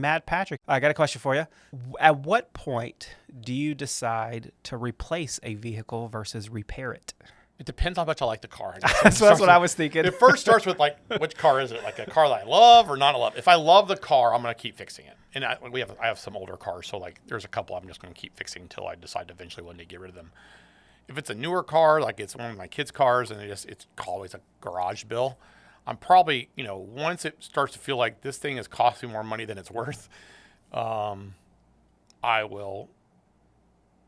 Matt Patrick. I got a question for you. At what point do you decide to replace a vehicle versus repair it? It depends how much I like the car. That's what I was thinking. It first starts with like, which car is it? Like a car that I love or not love? If I love the car, I'm going to keep fixing it. And I have some older cars, so like there's a couple I'm just going to keep fixing until I decide to eventually one day get rid of them. If it's a newer car, like it's one of my kids' cars, and it's always a garage bill, I'm probably, once it starts to feel like this thing is costing more money than it's worth, I will.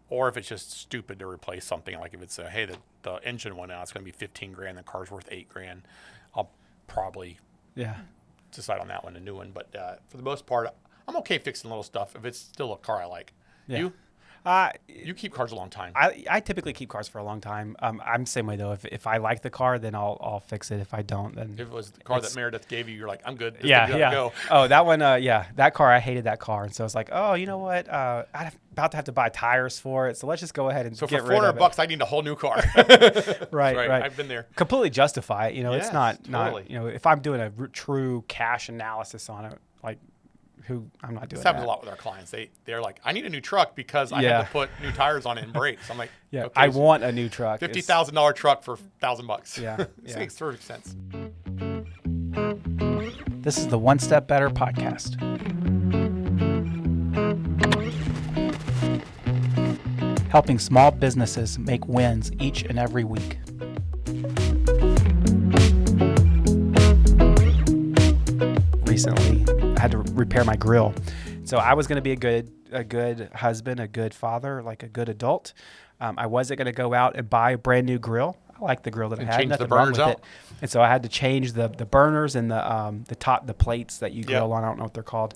Or if it's just stupid to replace something, like if it's the engine went out, it's going to be $15,000, the car's worth $8,000, I'll probably decide on that one, a new one. But for the most part, I'm okay fixing little stuff if it's still a car I like. Yeah. You keep cars a long time. I typically keep cars for a long time. I'm the same way though. If I like the car, then I'll fix it. If I don't, then if it was the car that Meredith gave you, you're like, I'm good. Go. Oh, that one. That car. I hated that car, and so I was like, oh, you know what? I'm about to have to buy tires for it, so let's just go ahead and get rid of it. So for $400, I need a whole new car. right. I've been there. Completely justify it. It's not totally. If I'm doing a true cash analysis on it, like. I'm not doing that. This happens a lot with our clients. They're like, I need a new truck because I had to put new tires on it and brakes. I'm like, okay, I want a new truck. $50,000 truck for $1,000. Yeah, This makes perfect sense. This is the One Step Better podcast. Helping small businesses make wins each and every week. Recently, I had to repair my grill. So I was going to be a good husband, a good father, like a good adult. I wasn't going to go out and buy a brand new grill. I like the grill that I had. Change nothing the wrong burners with out. it. And so I had to change the burners and the plates that you grill on. I don't know what they're called.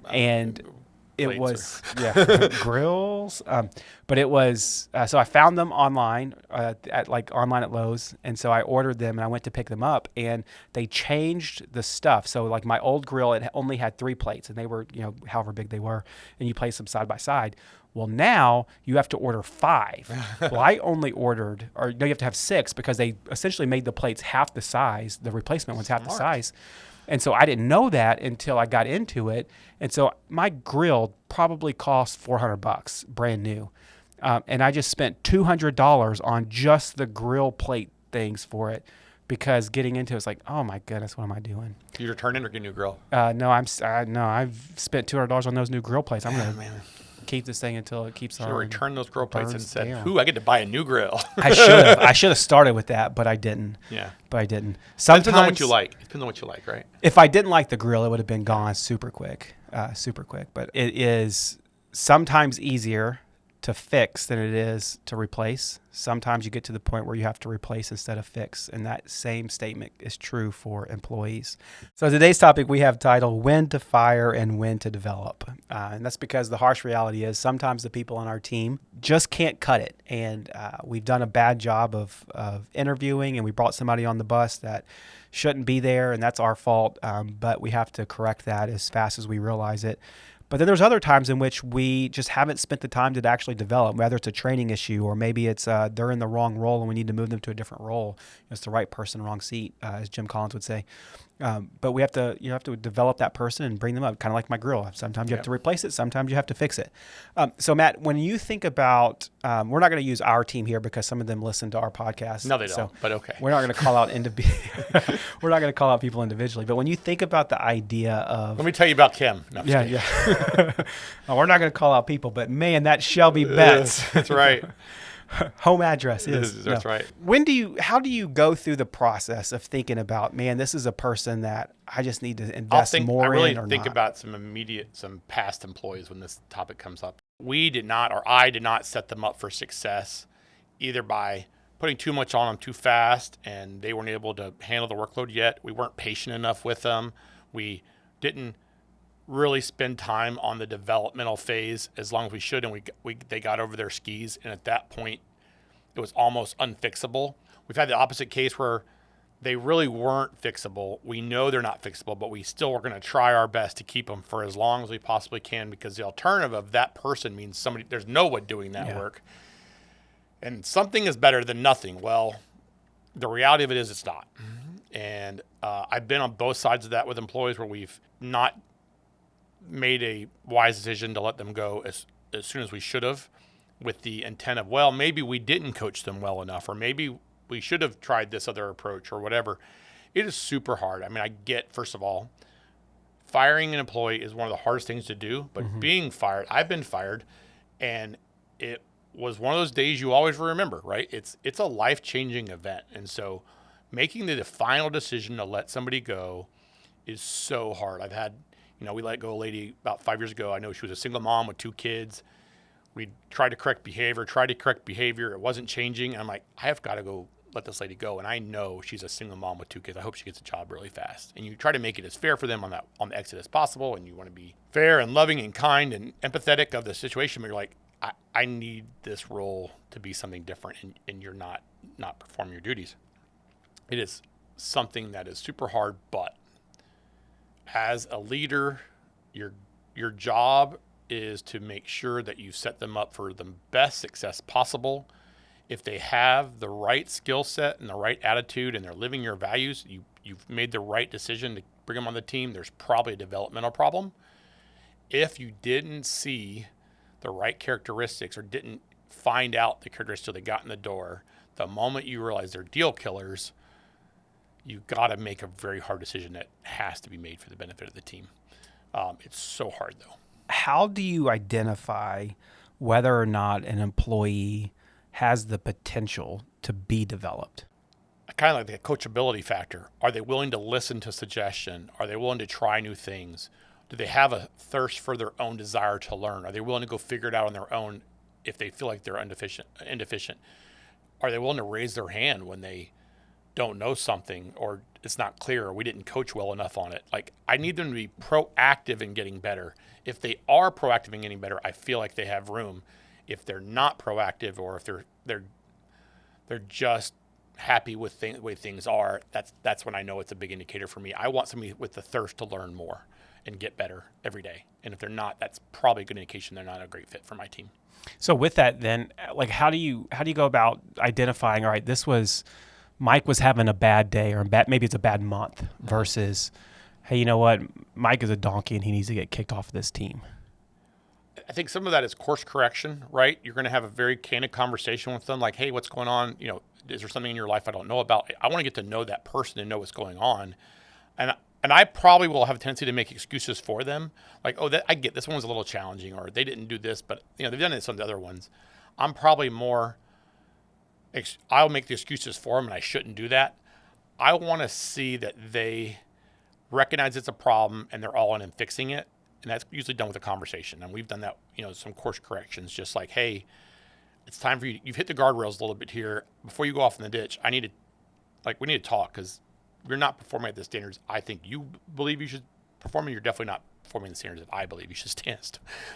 And it was grills. But it was so I found them online at Lowe's, and so I ordered them and I went to pick them up, and they changed the stuff. So like my old grill, it only had 3 plates, and they were however big they were, and you place them side by side. Well, now you have to order 5. Well, I only ordered, or no, you have to have 6 because they essentially made the plates half the size. The replacement one's half the size. And so I didn't know that until I got into it. And so my grill probably cost $400, brand new. And I just spent $200 on just the grill plate things for it, because getting into it's like, oh my goodness, what am I doing? You return it or get a new grill? No, I've spent $200 on those new grill plates. I'm going to keep this thing until it keeps on. Return those grill plates and said, I get to buy a new grill. I should have started with that, but I didn't. Yeah. But I didn't. Sometimes, depends on what you like. It depends on what you like, right? If I didn't like the grill, it would have been gone super quick. But it is sometimes easier to fix than it is to replace. Sometimes you get to the point where you have to replace instead of fix, and that same statement is true for employees. So today's topic we have titled When to Fire and When to Develop. And that's because the harsh reality is sometimes the people on our team just can't cut it. And we've done a bad job of interviewing, and we brought somebody on the bus that shouldn't be there, and that's our fault. But we have to correct that as fast as we realize it. But then there's other times in which we just haven't spent the time to actually develop, whether it's a training issue or maybe it's they're in the wrong role and we need to move them to a different role. It's the right person, wrong seat, as Jim Collins would say. But you have to develop that person and bring them up, kind of like my grill. Sometimes you have to replace it. Sometimes you have to fix it. So Matt, when you think about, we're not going to use our team here because some of them listen to our podcast. No, they don't. But okay, we're not going to call out we're not going to call out people individually. But when you think about the idea of, let me tell you about Kim. No, well, we're not going to call out people, but man, that Shelby Betts. That's right. Home address is. That's right. How do you go through the process of thinking about, man, this is a person that I just need to invest more in? I really think about some past employees when this topic comes up. I did not set them up for success, either by putting too much on them too fast and they weren't able to handle the workload yet. We weren't patient enough with them. We didn't really spend time on the developmental phase as long as we should, and they got over their skis, and at that point it was almost unfixable. We've had the opposite case where they really weren't fixable. We know they're not fixable, but we still are going to try our best to keep them for as long as we possibly can, because the alternative of that person means there's no one doing that work, and something is better than nothing. Well, the reality of it is it's not. And I've been on both sides of that with employees where we've not made a wise decision to let them go as soon as we should have, with the intent of, well, maybe we didn't coach them well enough, or maybe we should have tried this other approach or whatever. It is super hard. I mean, I get, first of all, firing an employee is one of the hardest things to do, but being fired, I've been fired, and it was one of those days you always remember, right? It's a life-changing event. And so making the final decision to let somebody go is so hard. I've had, we let go a lady about 5 years ago. I know she was a single mom with 2 kids. We tried to correct behavior. It wasn't changing. And I'm like, I have got to go let this lady go. And I know she's a single mom with 2 kids. I hope she gets a job really fast. And you try to make it as fair for them on the exit as possible. And you want to be fair and loving and kind and empathetic of the situation. But you're like, I need this role to be something different, and you're not performing your duties. It is something that is super hard, but as a leader, your job is to make sure that you set them up for the best success possible. If they have the right skill set and the right attitude and they're living your values, you've made the right decision to bring them on the team. There's probably a developmental problem. If you didn't see the right characteristics or didn't find out the characteristics they got in the door, the moment you realize they're deal killers, you got to make a very hard decision that has to be made for the benefit of the team. It's so hard, though. How do you identify whether or not an employee has the potential to be developed? Kind of like the coachability factor. Are they willing to listen to suggestion? Are they willing to try new things? Do they have a thirst for their own desire to learn? Are they willing to go figure it out on their own if they feel like they're inefficient? Are they willing to raise their hand when they don't know something, or it's not clear, or we didn't coach well enough on it? Like, I need them to be proactive in getting better. If they are proactive in getting better, I feel like they have room. If they're not proactive, or if they're just happy with the way things are, that's when I know it's a big indicator for me. I want somebody with the thirst to learn more and get better every day. And if they're not, that's probably a good indication they're not a great fit for my team. So with that, then, like, how do you go about identifying, all right, Mike was having a bad day, or maybe it's a bad month, versus, hey, you know what, Mike is a donkey and he needs to get kicked off of this team? I think some of that is course correction, right? You're going to have a very candid conversation with them, like, hey, what's going on? Is there something in your life I don't know about? I want to get to know that person and know what's going on. And I probably will have a tendency to make excuses for them. Like, I get this one was a little challenging, or they didn't do this, but they've done this on the other ones. I'm probably more, I'll make the excuses for them, and I shouldn't do that. I want to see that they recognize it's a problem and they're all in and fixing it. And that's usually done with a conversation. And we've done that, some course corrections, just like, hey, it's time for you. You've hit the guardrails a little bit here. Before you go off in the ditch, we need to talk, because you're not performing at the standards I think you believe you should perform, and you're definitely not performing the standards that I believe you should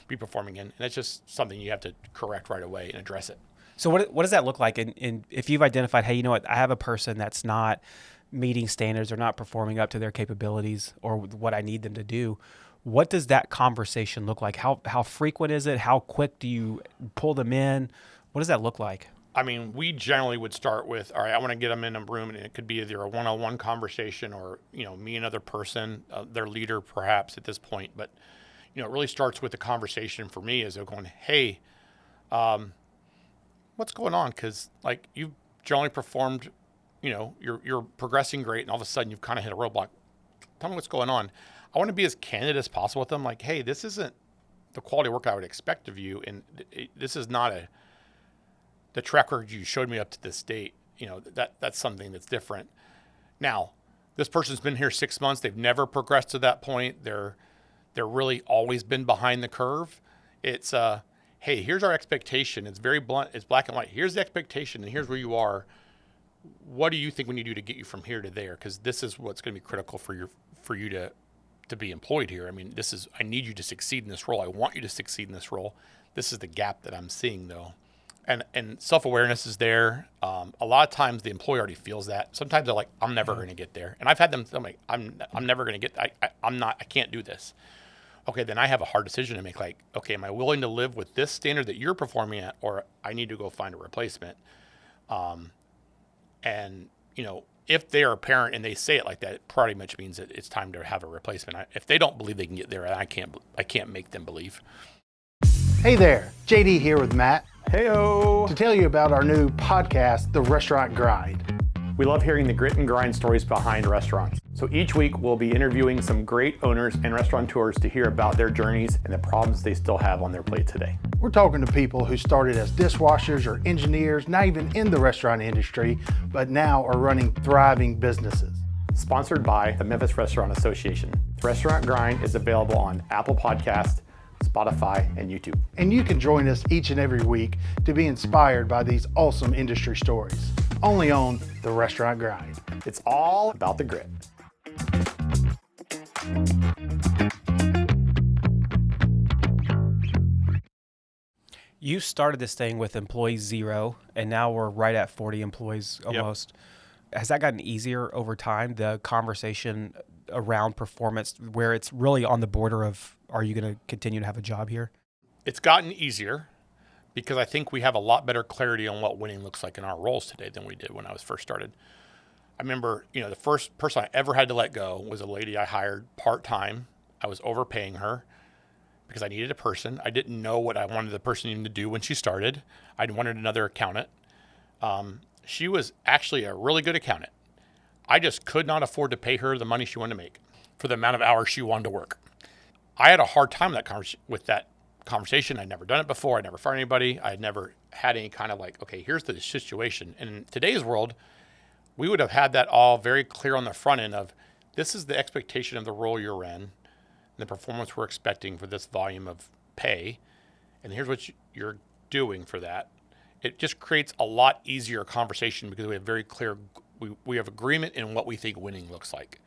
be performing in. And that's just something you have to correct right away and address it. So what does that look like? And if you've identified, hey, you know what, I have a person that's not meeting standards or not performing up to their capabilities or what I need them to do, what does that conversation look like? How frequent is it? How quick do you pull them in? What does that look like? I mean, we generally would start with, all right, I want to get them in a room, and it could be either a one-on-one conversation or, me and another person, their leader perhaps at this point. But, it really starts with the conversation for me as they're going, hey, what's going on? Because, like, you've generally performed, you're progressing great, and all of a sudden you've kind of hit a roadblock. Tell me what's going on. I want to be as candid as possible with them. Like, hey, this isn't the quality of work I would expect of you, and this is not the track record you showed me up to this date. That's something that's different. Now, this person's been here 6 months. They've never progressed to that point. They're really always been behind the curve. It's hey, here's our expectation. It's very blunt. It's black and white. Here's the expectation, and here's where you are. What do you think we need to do to get you from here to there? Because this is what's going to be critical for you to be employed here. I mean, I need you to succeed in this role. I want you to succeed in this role. This is the gap that I'm seeing, though. And self-awareness is there. A lot of times the employee already feels that. Sometimes they're like, I'm never going to get there. And I've had them, I'm like, I'm never going to get, I can't do this. Okay, then I have a hard decision to make, like, okay, am I willing to live with this standard that you're performing at, or I need to go find a replacement? And, if they are a parent and they say it like that, it pretty much means that it's time to have a replacement. If they don't believe they can get there, I can't make them believe. Hey there, JD here with Matt Heyo! to tell you about our new podcast, The Restaurant Grind. We love hearing the grit and grind stories behind restaurants. So each week we'll be interviewing some great owners and restaurateurs to hear about their journeys and the problems they still have on their plate today. We're talking to people who started as dishwashers or engineers, not even in the restaurant industry, but now are running thriving businesses. Sponsored by the Memphis Restaurant Association. The Restaurant Grind is available on Apple Podcasts, Spotify, and YouTube. And you can join us each and every week to be inspired by these awesome industry stories. Only on The Restaurant Grind. It's all about the grit. You started this thing with employee 0, and now we're right at 40 employees almost. Yep. Has that gotten easier over time, the conversation around performance, where it's really on the border of, are you going to continue to have a job here? It's gotten easier because I think we have a lot better clarity on what winning looks like in our roles today than we did when I was first started. I remember, the first person I ever had to let go was a lady I hired part-time. I was overpaying her because I needed a person. I didn't know what I wanted the person even to do when she started. I wanted another accountant. She was actually a really good accountant. I just could not afford to pay her the money she wanted to make for the amount of hours she wanted to work. I had a hard time with that conversation. I'd never done it before. I'd never fired anybody. I had never had any kind of okay, here's the situation. And in today's world, we would have had that all very clear on the front end of, this is the expectation of the role you're in, and the performance we're expecting for this volume of pay, and here's what you're doing for that. It just creates a lot easier conversation because we have very clear, we have agreement in what we think winning looks like,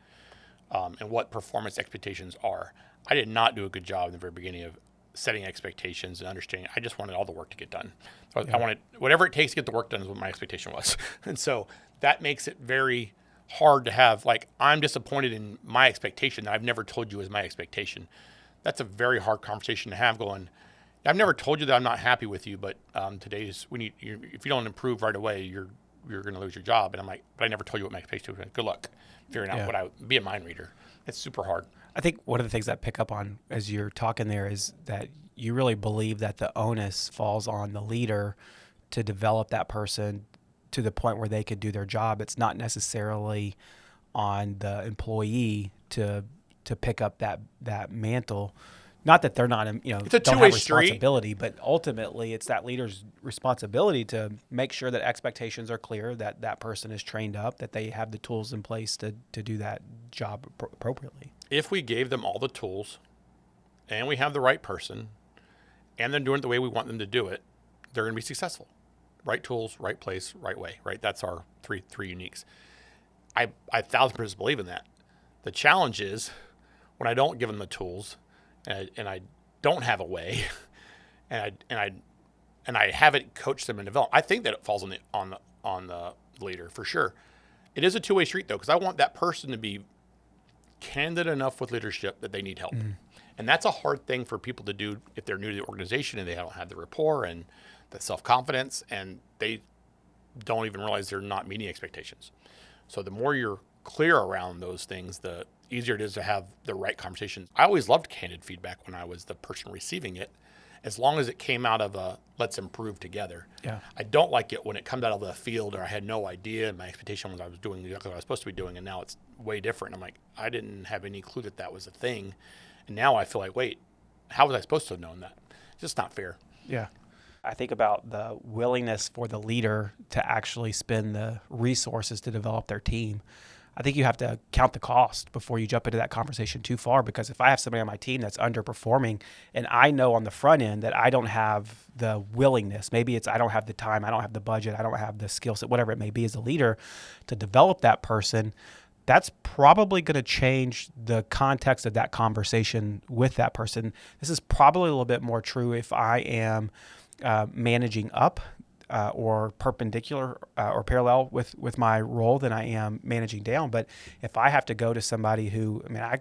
and what performance expectations are. I did not do a good job in the very beginning of setting expectations and understanding. I just wanted all the work to get done. I wanted whatever it takes to get the work done is what my expectation was. And so that makes it very hard to have, I'm disappointed in my expectation that I've never told you is my expectation. That's a very hard conversation to have going, I've never told you that I'm not happy with you, but if you don't improve right away, you're going to lose your job. And I'm like, but I never told you what my expectation was. Good luck figuring out be a mind reader. It's super hard. I think one of the things I pick up on as you're talking there is that you really believe that the onus falls on the leader to develop that person to the point where they could do their job. It's not necessarily on the employee to pick up that mantle. Not that they're not, it's a don't two-way have responsibility, street. but ultimately it's that leader's responsibility to make sure that expectations are clear, that person is trained up, that they have the tools in place to do that job appropriately. If we gave them all the tools and we have the right person and they're doing it the way we want them to do it, they're going to be successful. Right tools, right place, right way, right? That's our three uniques. I 1,000% believe in that. The challenge is when I don't give them the tools and I don't have a way and I haven't coached them and developed. I think that it falls on the leader for sure. It is a two-way street though, because I want that person to be candid enough with leadership that they need help. Mm. And that's a hard thing for people to do if they're new to the organization and they don't have the rapport and the self-confidence, and they don't even realize they're not meeting expectations. So the more you're clear around those things, the easier it is to have the right conversations. I always loved candid feedback when I was the person receiving it, as long as it came out of a let's improve together. Yeah. I don't like it when it comes out of the field or I had no idea and my expectation was I was doing exactly what I was supposed to be doing, and now it's way different. I'm like, I didn't have any clue that was a thing. And now I feel like, wait, how was I supposed to have known that? It's just not fair. Yeah. I think about the willingness for the leader to actually spend the resources to develop their team. I think you have to count the cost before you jump into that conversation too far, because if I have somebody on my team that's underperforming and I know on the front end that I don't have the willingness, maybe it's I don't have the time, I don't have the budget, I don't have the skill set, whatever it may be as a leader to develop that person, that's probably going to change the context of that conversation with that person. This is probably a little bit more true if I am managing up or perpendicular or parallel with my role than I am managing down. But if I have to go to somebody who, I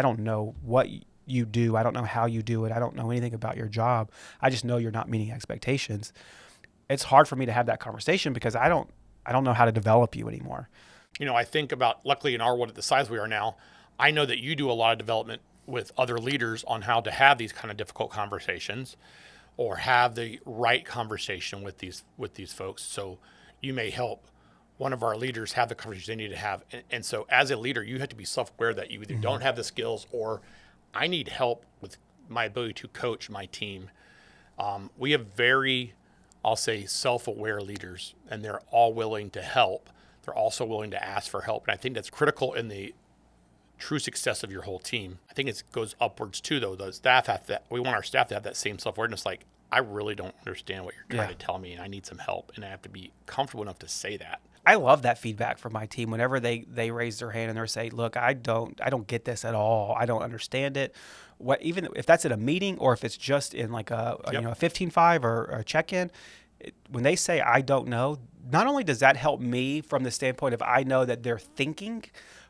don't know what you do. I don't know how you do it. I don't know anything about your job. I just know you're not meeting expectations. It's hard for me to have that conversation because I don't know how to develop you anymore. I think about, luckily in our world at the size we are now, I know that you do a lot of development with other leaders on how to have these kind of difficult conversations or have the right conversation with these folks. So you may help one of our leaders have the conversation they need to have. And so as a leader, you have to be self-aware that you either don't have the skills or I need help with my ability to coach my team. We have very, I'll say, self-aware leaders, and they're all willing to help. They're also willing to ask for help. And I think that's critical in the true success of your whole team. I think it goes upwards too, though. The staff we want our staff to have that same self-awareness. Like, I really don't understand what you're trying to tell me, and I need some help. And I have to be comfortable enough to say that. I love that feedback from my team whenever they raise their hand and they say, look, I don't get this at all. I don't understand it. Even if that's at a meeting or if it's just in like a 15-5 or a check-in, when they say I don't know, not only does that help me from the standpoint of I know that they're thinking,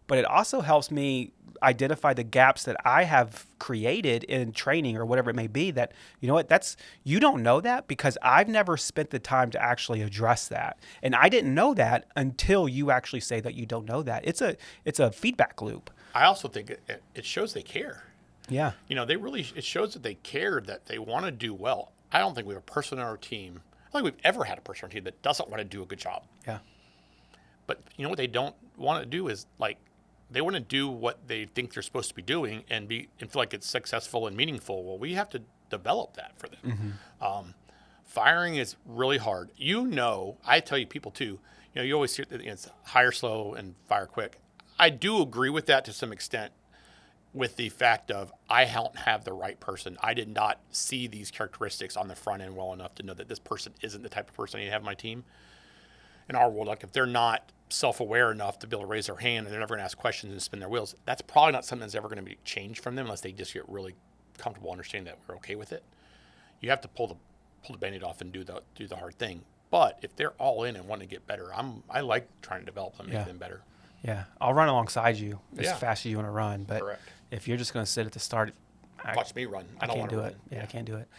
but it also helps me identify the gaps that I have created in training or whatever it may be. That, you know what, you don't know that because I've never spent the time to actually address that. And I didn't know that until you actually say that you don't know that. It's a feedback loop. I also think it shows they care. Yeah. It shows that they care, that they want to do well. I don't think we have a person on our team. I don't think we've ever had a person on our team that doesn't want to do a good job. Yeah. But what they don't want to do is they want to do what they think they're supposed to be doing and feel like it's successful and meaningful. Well, we have to develop that for them. Mm-hmm. Firing is really hard. I tell you people too, you always hear that it's hire slow and fire quick. I do agree with that to some extent, with the fact of I don't have the right person. I did not see these characteristics on the front end well enough to know that this person isn't the type of person I need to have on my team. In our world, if they're not self-aware enough to be able to raise their hand and they're never going to ask questions and spin their wheels, that's probably not something that's ever going to be changed from them unless they just get really comfortable understanding that we're okay with it. You have to pull the Band-Aid off and do the hard thing. But if they're all in and want to get better, I like trying to develop them, make them better. Yeah, I'll run alongside you as fast as you want to run. But correct. If you're just going to sit at the start, watch me run. I don't want to run. Yeah, I can't do it.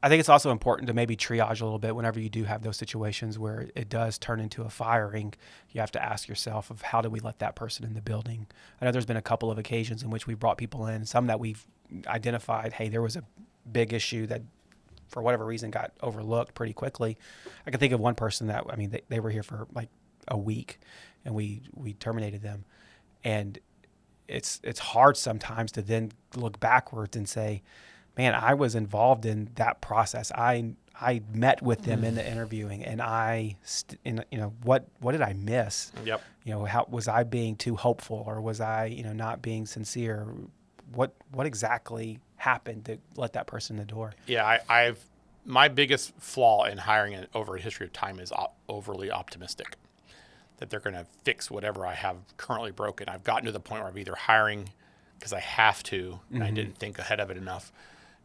I think it's also important to maybe triage a little bit whenever you do have those situations where it does turn into a firing. You have to ask yourself of how do we let that person in the building? I know there's been a couple of occasions in which we brought people in, some that we've identified, hey, there was a big issue that for whatever reason got overlooked pretty quickly. I can think of one person that, they were here for like a week and we terminated them. And it's hard sometimes to then look backwards and say, man, I was involved in that process. I met with them in the interviewing, and what did I miss? Yep. How was I being too hopeful, or was I not being sincere? What exactly happened to let that person in the door? Yeah, my biggest flaw in hiring over a history of time is overly optimistic that they're going to fix whatever I have currently broken. I've gotten to the point where I'm either hiring because I have to, and I didn't think ahead of it enough.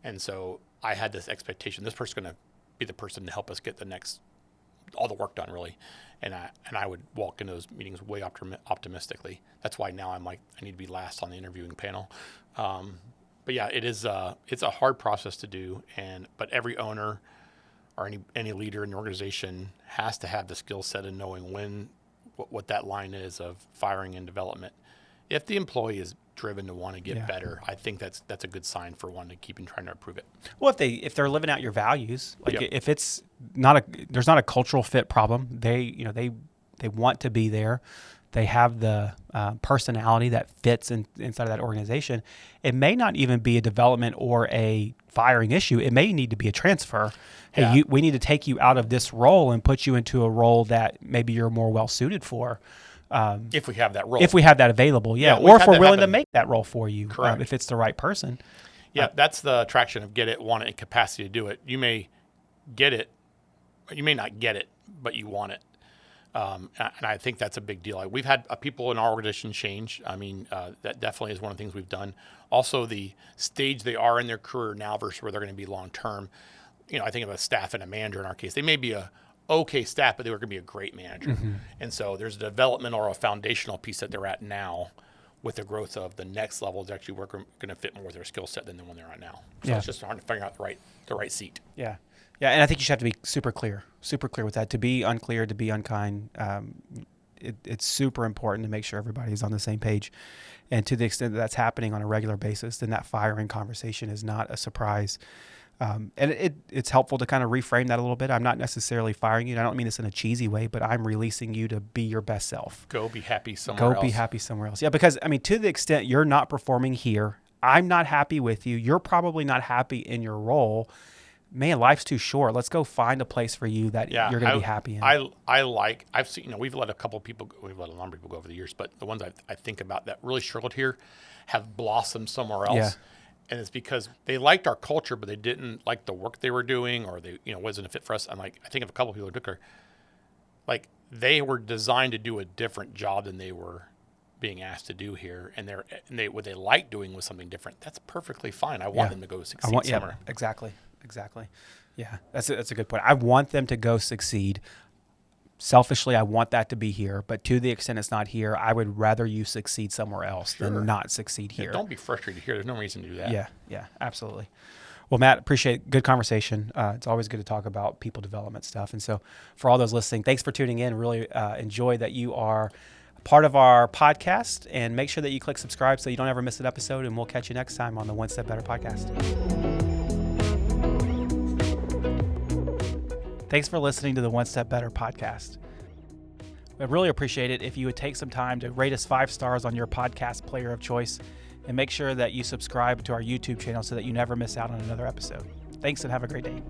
And so I had this expectation, this person's going to be the person to help us get all the work done, really. And I would walk into those meetings way optimistically. That's why now I'm like, I need to be last on the interviewing panel. But yeah, it's a hard process to do. But every owner or any leader in the organization has to have the skill set of knowing what that line is of firing and development. If the employee is driven to want to get better, I think that's a good sign for one to keep trying to improve it. Well, if they're living out your values, if it's there's not a cultural fit problem, they want to be there, they have the personality that fits inside of that organization. It may not even be a development or a firing issue. It may need to be a transfer. Hey, we need to take you out of this role and put you into a role that maybe you're more well suited for. If we have that role. If we have that available, or if we're willing to make that role for you, if it's the right person. Yeah, that's the attraction of get it, want it, and capacity to do it. You may get it, or you may not get it, but you want it. And I think that's a big deal. We've had people in our organization change. That definitely is one of the things we've done. Also, the stage they are in their career now versus where they're going to be long term. I think of a staff and a manager in our case. They may be a okay staff, but they were going to be a great manager. Mm-hmm. And so there's a development or a foundational piece that they're at now with the growth of the next level is actually going to fit more with their skill set than the one they're at now. So it's just hard to figure out the right seat. Yeah. Yeah. And I think you should have to be super clear with that. To be unclear, to be unkind, it's super important to make sure everybody's on the same page. And to the extent that that's happening on a regular basis, then that firing conversation is not a surprise. And it's helpful to kind of reframe that a little bit. I'm not necessarily firing you. I don't mean this in a cheesy way, but I'm releasing you to be your best self. Go be happy somewhere else. Go be happy somewhere else. Yeah, because, I mean, to the extent you're not performing here, I'm not happy with you. You're probably not happy in your role. Man, life's too short. Let's go find a place for you that you're going to be happy in. I've seen, we've let a number of people go over the years, but the ones I think about that really struggled here have blossomed somewhere else. Yeah. And it's because they liked our culture, but they didn't like the work they were doing, or they, wasn't a fit for us. I'm like, I think of a couple of people who took her, like they were designed to do a different job than they were being asked to do here. And what they liked doing was something different. That's perfectly fine. I want them to go succeed somewhere. Yeah, exactly. Yeah, that's a good point. I want them to go succeed. Selfishly, I want that to be here, but to the extent it's not here, I would rather you succeed somewhere else than not succeed here. Yeah, don't be frustrated here. There's no reason to do that. Yeah, absolutely. Well, Matt, appreciate good conversation. It's always good to talk about people development stuff. And so for all those listening, thanks for tuning in. Really enjoy that you are part of our podcast, and make sure that you click subscribe so you don't ever miss an episode, and we'll catch you next time on the One Step Better podcast. Thanks for listening to the One Step Better podcast. I'd really appreciate it if you would take some time to rate us 5 stars on your podcast player of choice, and make sure that you subscribe to our YouTube channel so that you never miss out on another episode. Thanks, and have a great day.